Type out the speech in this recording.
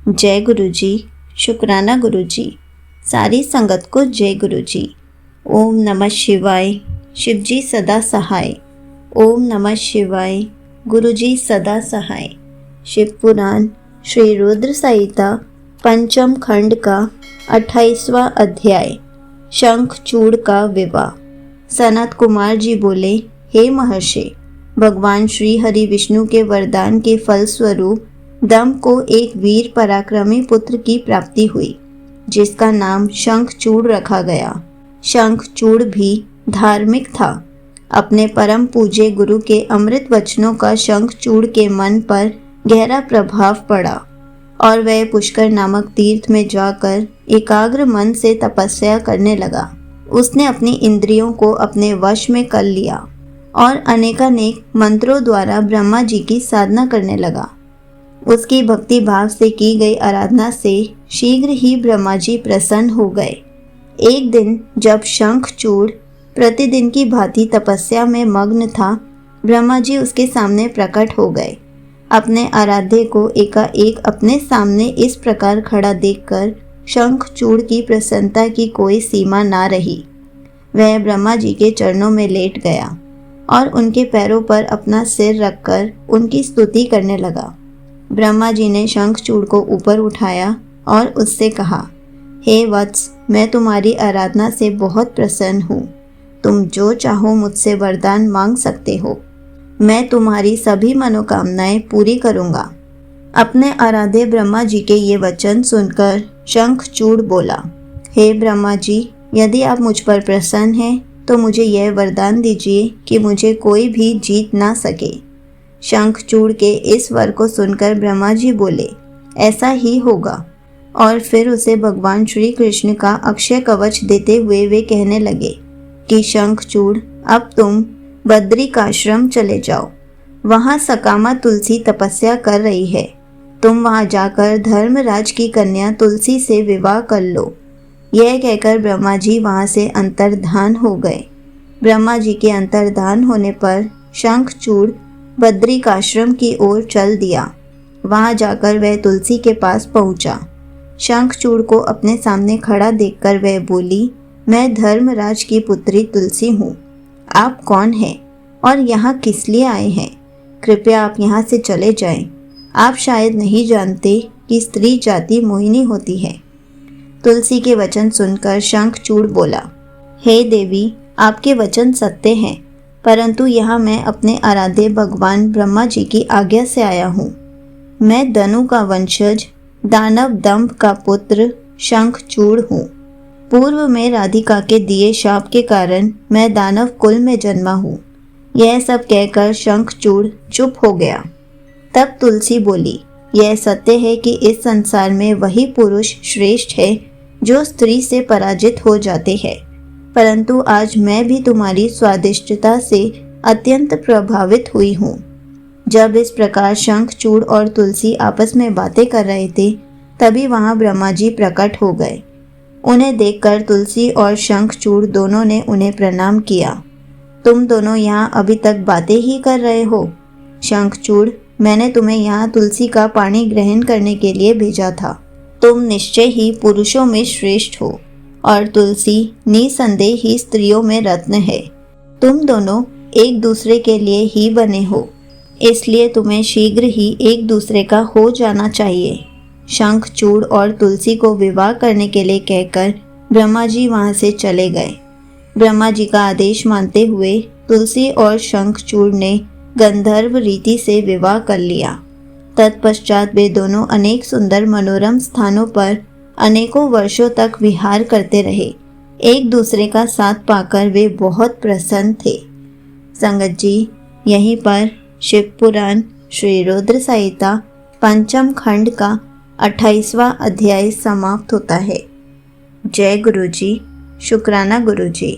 जय गुरु जी। शुक्राना गुरु जी। सारी संगत को जय गुरु जी। ओम नमः शिवाय। शिव जी सदा सहाय। ओम नमः शिवाय। गुरु जी सदा सहाय। शिव पुराण श्री रुद्र संहिता पंचम खंड का 28वां अध्याय, शंखचूड़ का विवाह। सनत कुमार जी बोले, हे महर्षि, भगवान श्री हरि विष्णु के वरदान के फलस्वरूप दम को एक वीर पराक्रमी पुत्र की प्राप्ति हुई, जिसका नाम शंखचूड़ रखा गया। शंखचूड़ भी धार्मिक था। अपने परम पूज्य गुरु के अमृत वचनों का शंखचूड़ के मन पर गहरा प्रभाव पड़ा और वह पुष्कर नामक तीर्थ में जाकर एकाग्र मन से तपस्या करने लगा। उसने अपनी इंद्रियों को अपने वश में कर लिया और अनेकानेक मंत्रों द्वारा ब्रह्मा जी की साधना करने लगा। उसकी भक्ति भाव से की गई आराधना से शीघ्र ही ब्रह्मा जी प्रसन्न हो गए। एक दिन जब शंखचूड़ प्रतिदिन की भांति तपस्या में मग्न था, ब्रह्मा जी उसके सामने प्रकट हो गए। अपने आराध्य को एकाएक अपने सामने इस प्रकार खड़ा देखकर शंखचूड़ की प्रसन्नता की कोई सीमा ना रही। वह ब्रह्मा जी के चरणों में लेट गया और उनके पैरों पर अपना सिर रखकर उनकी स्तुति करने लगा। ब्रह्मा जी ने शंखचूड़ को ऊपर उठाया और उससे कहा, हे वत्स, मैं तुम्हारी आराधना से बहुत प्रसन्न हूँ। तुम जो चाहो मुझसे वरदान मांग सकते हो। मैं तुम्हारी सभी मनोकामनाएं पूरी करूँगा। अपने आराध्य ब्रह्मा जी के ये वचन सुनकर शंखचूड़ बोला, हे ब्रह्मा जी, यदि आप मुझ पर प्रसन्न हैं तो मुझे यह वरदान दीजिए कि मुझे कोई भी जीत ना सके। शंखचूड़ के इस वर को सुनकर ब्रह्मा जी बोले, ऐसा ही होगा। और फिर उसे भगवान श्री कृष्ण का अक्षय कवच देते हुए वे कहने लगे कि शंखचूड़, अब तुम बद्रिकाश्रम चले जाओ। वहाँ सकामा तुलसी तपस्या कर रही है। तुम वहाँ जाकर धर्मराज की कन्या तुलसी से विवाह कर लो। यह कहकर ब्रह्मा जी वहाँ से अंतर्धान हो गए। ब्रह्मा जी के अंतर्धान होने पर शंखचूड़ बद्रिकाश्रम की ओर चल दिया। वहां जाकर वह तुलसी के पास पहुंचा। शंखचूड़ को अपने सामने खड़ा देखकर वह बोली, मैं धर्मराज की पुत्री तुलसी हूँ। आप कौन हैं और यहाँ किस लिए आए हैं? कृपया आप यहाँ से चले जाएं। आप शायद नहीं जानते कि स्त्री जाति मोहिनी होती है। तुलसी के वचन सुनकर शंखचूड़ बोला, हे देवी, आपके वचन सत्य हैं, परंतु यहाँ मैं अपने आराध्य भगवान ब्रह्मा जी की आज्ञा से आया हूँ। मैं दनु का वंशज, दानव दंभ का पुत्र शंखचूड़ हूँ। पूर्व में राधिका के दिए शाप के कारण मैं दानव कुल में जन्मा हूँ। यह सब कहकर शंखचूड़ चुप हो गया। तब तुलसी बोली, यह सत्य है कि इस संसार में वही पुरुष श्रेष्ठ है जो स्त्री से पराजित हो जाते हैं, परंतु आज मैं भी तुम्हारी स्वादिष्टता से अत्यंत प्रभावित हुई हूँ। जब इस प्रकार शंखचूड़ और तुलसी आपस में बातें कर रहे थे, तभी वहाँ ब्रह्मा जी प्रकट हो गए। उन्हें देखकर तुलसी और शंखचूड़ दोनों ने उन्हें प्रणाम किया। तुम दोनों यहाँ अभी तक बातें ही कर रहे हो? शंखचूड़, मैंने तुम्हें यहाँ तुलसी का पानी ग्रहण करने के लिए भेजा था। तुम निश्चय ही पुरुषों में श्रेष्ठ हो और तुलसी निसंदेह ही स्त्रियों में रत्न है। तुम दोनों एक दूसरे के लिए ही बने हो, इसलिए तुम्हें शीघ्र ही एक दूसरे का हो जाना चाहिए। शंखचूड़ और तुलसी को विवाह करने के लिए कहकर ब्रह्मा जी वहाँ से चले गए। ब्रह्मा जी का आदेश मानते हुए तुलसी और शंखचूड़ ने गंधर्व रीति से विवाह कर लिया। तत्पश्चात वे दोनों अनेक सुंदर मनोरम स्थानों पर अनेकों वर्षों तक विहार करते रहे। एक दूसरे का साथ पाकर वे बहुत प्रसन्न थे। संगत जी, यहीं पर शिव पुराण श्री रुद्र संहिता पंचम खंड का 28वां अध्याय समाप्त होता है। जय गुरु जी। शुक्राना गुरु जी।